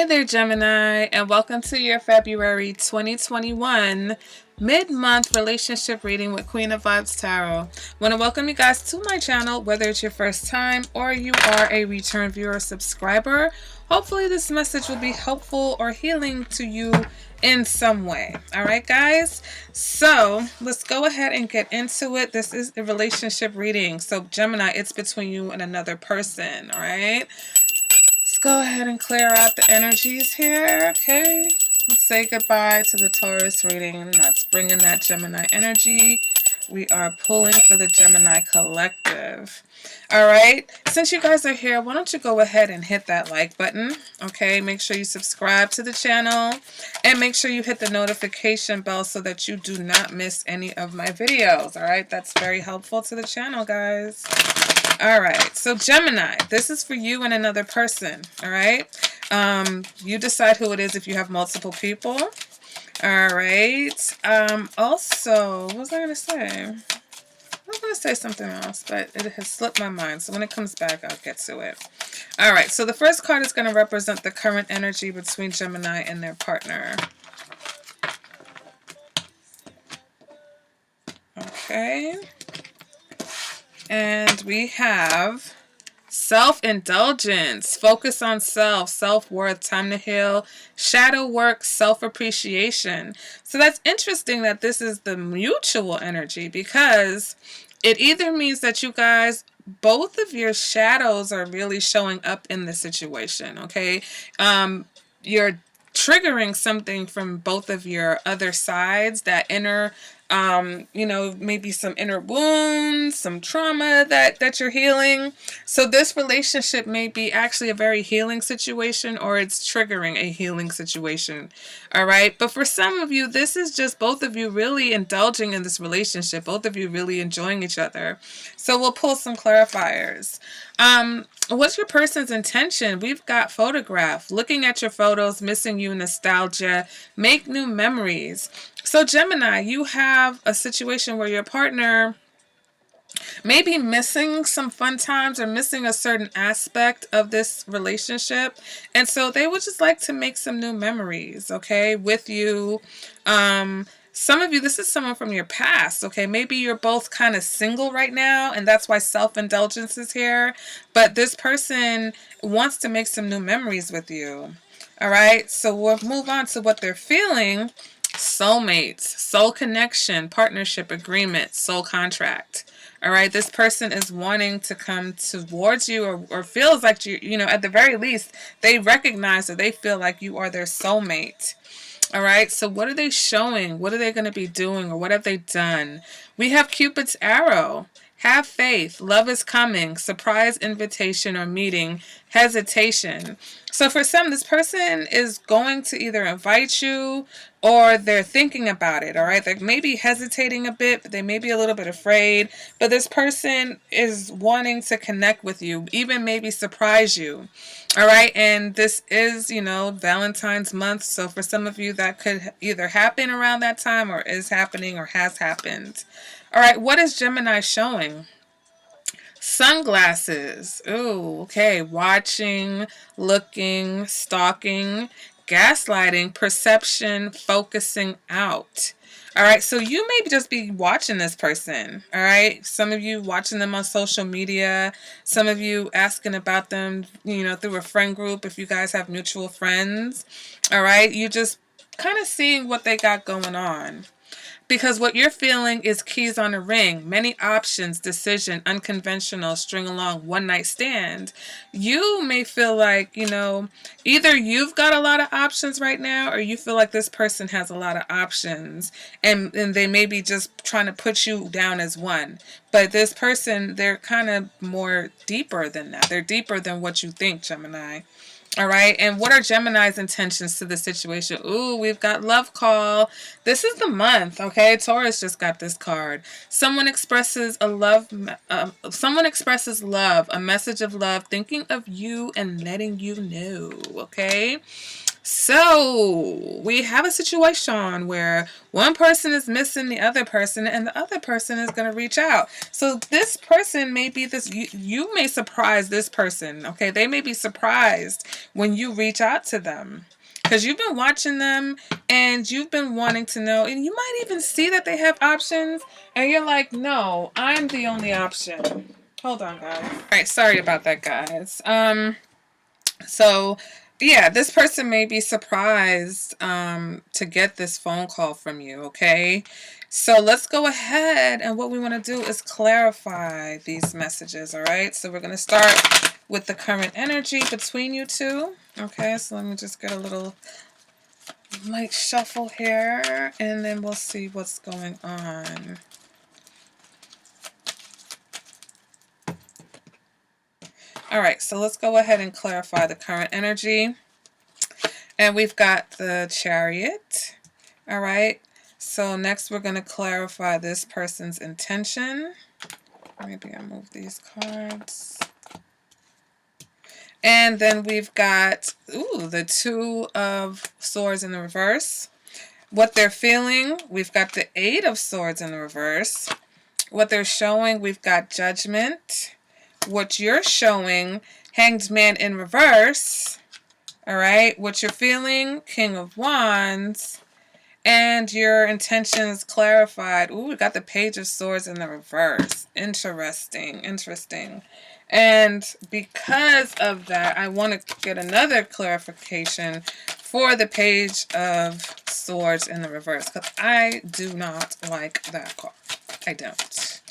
Hey there, Gemini, and welcome to your February 2021 mid-month relationship reading with Queen of Vibes Tarot. I want to welcome you guys to my channel, whether it's your first time or you are a return viewer or subscriber. Hopefully this message will be helpful or healing to you in some way. All right, guys? So let's go ahead and get into it. This is a relationship reading. So Gemini, it's between you and another person, all right? Let's go ahead and clear out the energies here, okay? Let's say goodbye to the Taurus reading. Let's bring in that Gemini energy. We are pulling for the Gemini collective. All right, since you guys are here, why don't you go ahead and hit that like button, okay? Make sure you subscribe to the channel and make sure you hit the notification bell so that you do not miss any of my videos, all right? That's very helpful to the channel, guys. All right, so Gemini, this is for you and another person, all right? You decide who it is if you have multiple people. All right. Also, what was I going to say? I was going to say something else, but it has slipped my mind. So when it comes back, I'll get to it. All right, so the first card is going to represent the current energy between Gemini and their partner. Okay. And we have self-indulgence, focus on self, self-worth, time to heal, shadow work, self-appreciation. So that's interesting that this is the mutual energy, because it either means that you guys, both of your shadows are really showing up in the situation, okay? You're triggering something from both of your other sides, that inner maybe some inner wounds, some trauma that you're healing. So this relationship may be actually a very healing situation, or it's triggering a healing situation. All right. But for some of you, this is just both of you really indulging in this relationship, both of you really enjoying each other. So we'll pull some clarifiers. What's your person's intention? We've got photograph, looking at your photos, missing you, nostalgia, make new memories. So Gemini, you have a situation where your partner may be missing some fun times or missing a certain aspect of this relationship. And so they would just like to make some new memories, okay, with you. Some of you, this is someone from your past, okay? Maybe you're both kind of single right now, and that's why self-indulgence is here. But this person wants to make some new memories with you, all right? So we'll move on to what they're feeling. Soulmates, soul connection, partnership, agreement, soul contract. All right, this person is wanting to come towards you, or feels like you know, at the very least, they recognize or they feel like you are their soulmate. All right, so what are they showing? What are they going to be doing, or what have they done? We have Cupid's arrow. Have faith. Love is coming. Surprise invitation or meeting. Hesitation. So for some, this person is going to either invite you or they're thinking about it, all right? They may be hesitating a bit, but they may be a little bit afraid. But this person is wanting to connect with you, even maybe surprise you, all right? And this is, you know, Valentine's month. So for some of you, that could either happen around that time or is happening or has happened. All right, what is Gemini showing? Sunglasses. Ooh, okay. Watching, looking, stalking, gaslighting, perception, focusing out. All right, so you may just be watching this person, all right? Some of you watching them on social media. Some of you asking about them, you know, through a friend group if you guys have mutual friends, all right? You just kind of seeing what they got going on. Because what you're feeling is keys on a ring, many options, decision, unconventional, string along, one night stand. You may feel like, you know, either you've got a lot of options right now, or you feel like this person has a lot of options, and they may be just trying to put you down as one. But this person, they're kind of more deeper than that. They're deeper than what you think, Gemini. All right, and what are Gemini's intentions to the situation? Ooh, we've got love call. This is the month, okay? Taurus just got this card. Someone expresses love, a message of love, thinking of you and letting you know, okay? So we have a situation where one person is missing the other person, and the other person is going to reach out. So this person may be this, you may surprise this person. Okay. They may be surprised when you reach out to them, because you've been watching them and you've been wanting to know, and you might even see that they have options, and you're like, no, I'm the only option. Hold on, guys. All right. Sorry about that, guys. So, yeah, this person may be surprised to get this phone call from you, okay? So let's go ahead, and what we want to do is clarify these messages, all right? So we're going to start with the current energy between you two, okay? So let me just get a little light shuffle here, and then we'll see what's going on. All right, so let's go ahead and clarify the current energy. And we've got the Chariot. All right. So next we're going to clarify this person's intention. Maybe I'll move these cards. And then we've got, the Two of Swords in the reverse. What they're feeling, we've got the Eight of Swords in the reverse. What they're showing, we've got Judgment. What you're showing, Hanged Man in reverse. All right, what you're feeling, King of Wands, and your intentions clarified. Ooh, we got the Page of Swords in the reverse. Interesting, interesting. And because of that, I want to get another clarification for the Page of Swords in the reverse, because I do not like that card. I don't.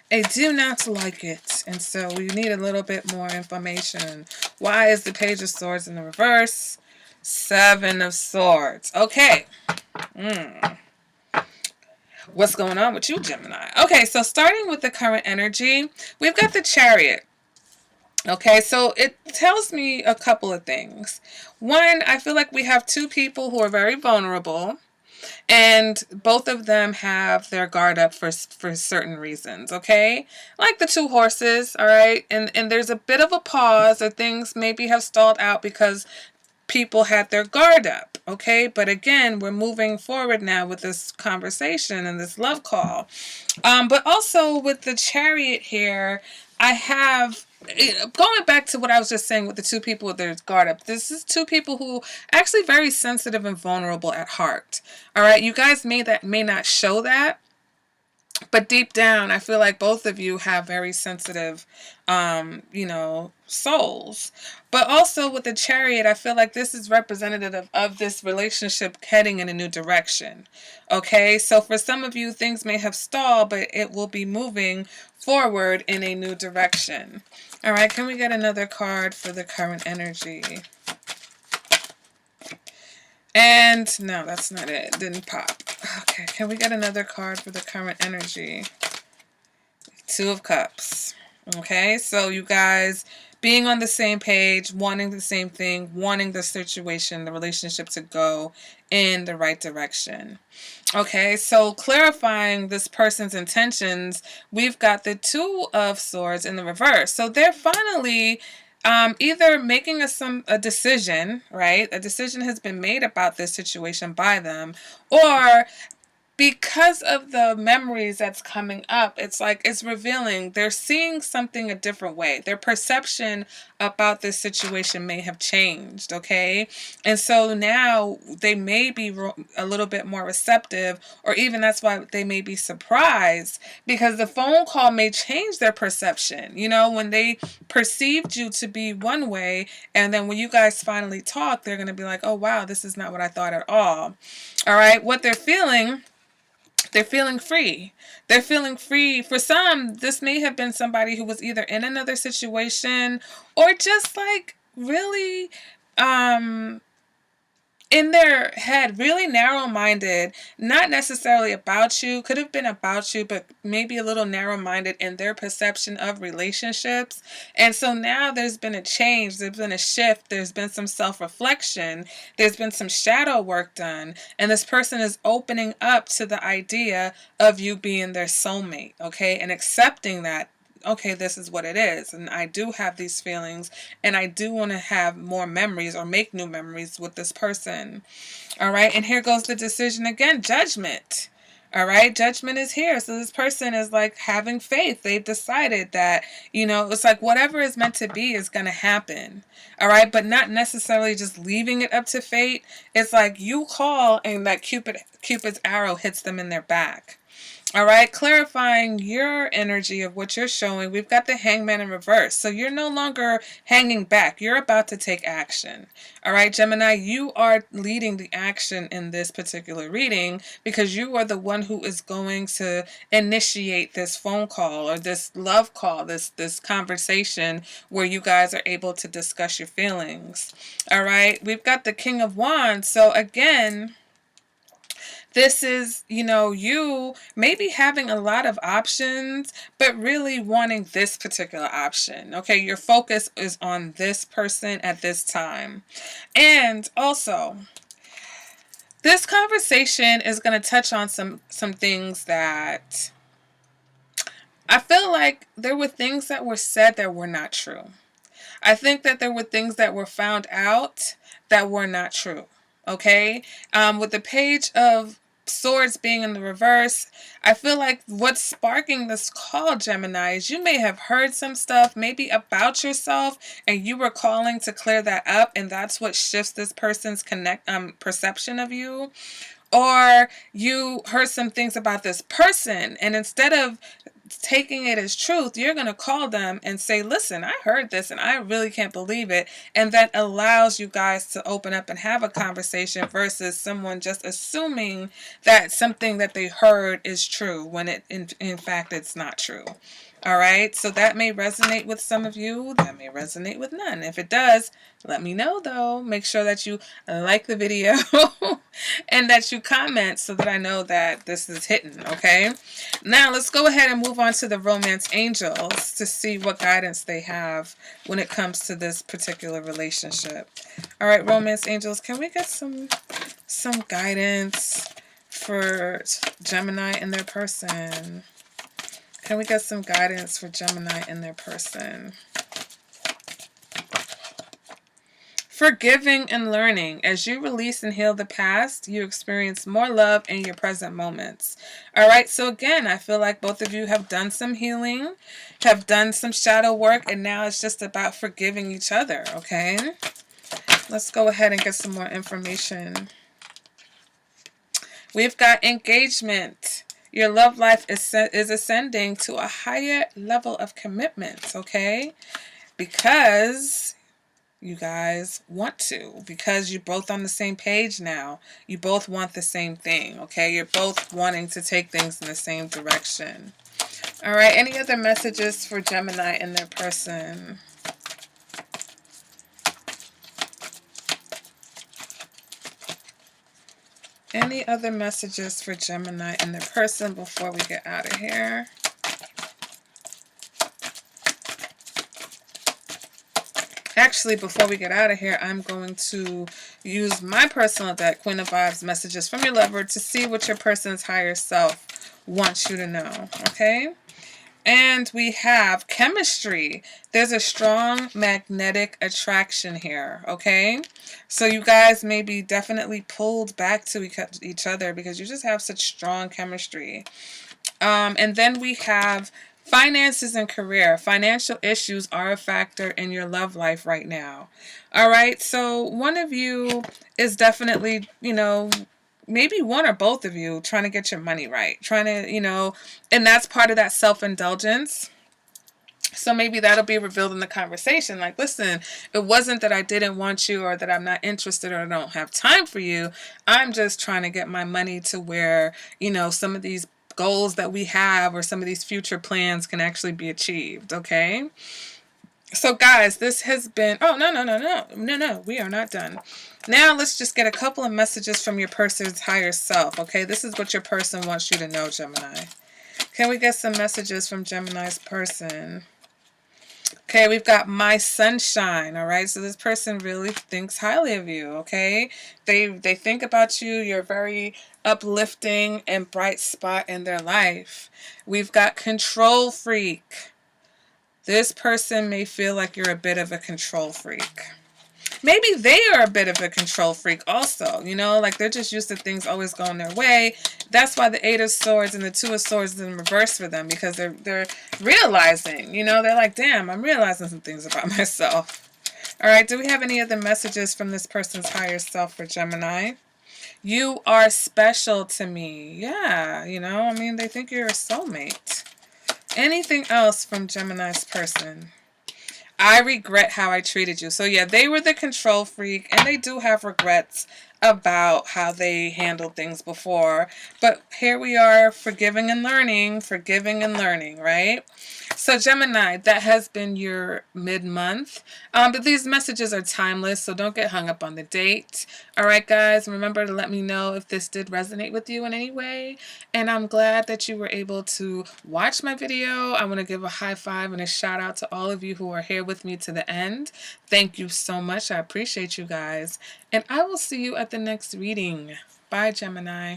I do not like it, and so we need a little bit more information. Why is the Page of Swords in the reverse? Seven of Swords. Okay. What's going on with you, Gemini? Okay, so starting with the current energy, we've got the Chariot. Okay, so it tells me a couple of things. One, I feel like we have two people who are very vulnerable. And both of them have their guard up for certain reasons, okay? Like the two horses, all right? And there's a bit of a pause, or things maybe have stalled out because people had their guard up, okay? But again, we're moving forward now with this conversation and this love call. But also with the Chariot here, I have, going back to what I was just saying with the two people with their guard up, this is two people who actually very sensitive and vulnerable at heart. All right, you guys may not show that, but deep down, I feel like both of you have very sensitive, souls. But also with the Chariot, I feel like this is representative of this relationship heading in a new direction. Okay, so for some of you, things may have stalled, but it will be moving forward in a new direction. All right, can we get another card for the current energy? And no, that's not it. It didn't pop. Okay, can we get another card for the current energy? Two of Cups. Okay, so you guys being on the same page, wanting the same thing, wanting the situation, the relationship to go in the right direction. Okay, so clarifying this person's intentions, we've got the Two of Swords in the reverse. So they're finally either making a decision, right? A decision has been made about this situation by them, or because of the memories that's coming up, it's like it's revealing they're seeing something a different way. Their perception about this situation may have changed, okay? And so now they may be a little bit more receptive, or even that's why they may be surprised, because the phone call may change their perception. You know, when they perceived you to be one way, and then when you guys finally talk, they're going to be like, oh, wow, this is not what I thought at all. All right, what they're feeling free. They're feeling free. For some, this may have been somebody who was either in another situation or just like really in their head, really narrow-minded, not necessarily about you, could have been about you, but maybe a little narrow-minded in their perception of relationships. And so now there's been a change, there's been a shift, there's been some self-reflection, there's been some shadow work done, and this person is opening up to the idea of you being their soulmate, okay, and accepting that okay, this is what it is. And I do have these feelings, and I do want to have more memories or make new memories with this person. All right. And here goes the decision again, judgment. All right. Judgment is here. So this person is like having faith. They've decided that, it's like whatever is meant to be is going to happen. All right. But not necessarily just leaving it up to fate. It's like you call and that Cupid's arrow hits them in their back. All right, clarifying your energy of what you're showing. We've got the Hangman in reverse. So you're no longer hanging back. You're about to take action. All right, Gemini, you are leading the action in this particular reading because you are the one who is going to initiate this phone call or this love call, this conversation where you guys are able to discuss your feelings. All right, we've got the King of Wands. So again, this is, you maybe having a lot of options, but really wanting this particular option. Okay, your focus is on this person at this time. And also, this conversation is going to touch on some things that I feel like there were things that were said that were not true. I think that there were things that were found out that were not true. Okay? With the Page of Swords being in the reverse, I feel like what's sparking this call, Gemini, is you may have heard some stuff maybe about yourself and you were calling to clear that up, and that's what shifts this person's perception of you. Or you heard some things about this person, and instead of taking it as truth, you're going to call them and say, listen, I heard this and I really can't believe it. And that allows you guys to open up and have a conversation versus someone just assuming that something that they heard is true when it in fact it's not true. All right, so that may resonate with some of you, that may resonate with none. If it does, let me know though. Make sure that you like the video and that you comment so that I know that this is hitting, okay? Now let's go ahead and move on to the Romance Angels to see what guidance they have when it comes to this particular relationship. All right, Romance Angels, can we get some guidance for Gemini and their person? Can we get some guidance for Gemini and their person? Forgiving and learning. As you release and heal the past, you experience more love in your present moments. All right, so again, I feel like both of you have done some healing, have done some shadow work, and now it's just about forgiving each other, okay? Let's go ahead and get some more information. We've got engagement. Your love life is ascending to a higher level of commitment, okay? Because you guys want to. Because you're both on the same page now. You both want the same thing, okay? You're both wanting to take things in the same direction. All right, any other messages for Gemini and their person? Any other messages for Gemini and their person before we get out of here? Actually, before we get out of here, I'm going to use my personal deck, Queen of Vibes, Messages from Your Lover, to see what your person's higher self wants you to know, okay? And we have chemistry. There's a strong magnetic attraction here, okay? So you guys may be definitely pulled back to each other because you just have such strong chemistry. And then we have finances and career. Financial issues are a factor in your love life right now. All right, so one of you is definitely, maybe one or both of you trying to get your money right. Trying to, and that's part of that self-indulgence. So maybe that'll be revealed in the conversation. Like, listen, it wasn't that I didn't want you or that I'm not interested or I don't have time for you. I'm just trying to get my money to where, some of these goals that we have or some of these future plans can actually be achieved, okay? So guys, this has been, no, we are not done. Now let's just get a couple of messages from your person's higher self, okay? This is what your person wants you to know, Gemini. Can we get some messages from Gemini's person? Okay, we've got my sunshine, all right? So this person really thinks highly of you, okay? They think about you. You're a very uplifting and bright spot in their life. We've got control freak. This person may feel like you're a bit of a control freak. Maybe they are a bit of a control freak also, you know, like they're just used to things always going their way. That's why the Eight of Swords and the Two of Swords is in reverse for them, because they're realizing, you know, they're like, damn, I'm realizing some things about myself. All right, do we have any other messages from this person's higher self for Gemini? You are special to me. Yeah, you know, I mean, they think you're a soulmate. Anything else from Gemini's person? I regret how I treated you. So yeah, they were the control freak, and they do have regrets about how they handled things before. But here we are, forgiving and learning, right? So Gemini, that has been your mid-month. But these messages are timeless, so don't get hung up on the date. All right, guys, remember to let me know if this did resonate with you in any way. And I'm glad that you were able to watch my video. I want to give a high five and a shout out to all of you who are here with me to the end. Thank you so much. I appreciate you guys. And I will see you at the next reading. Bye, Gemini.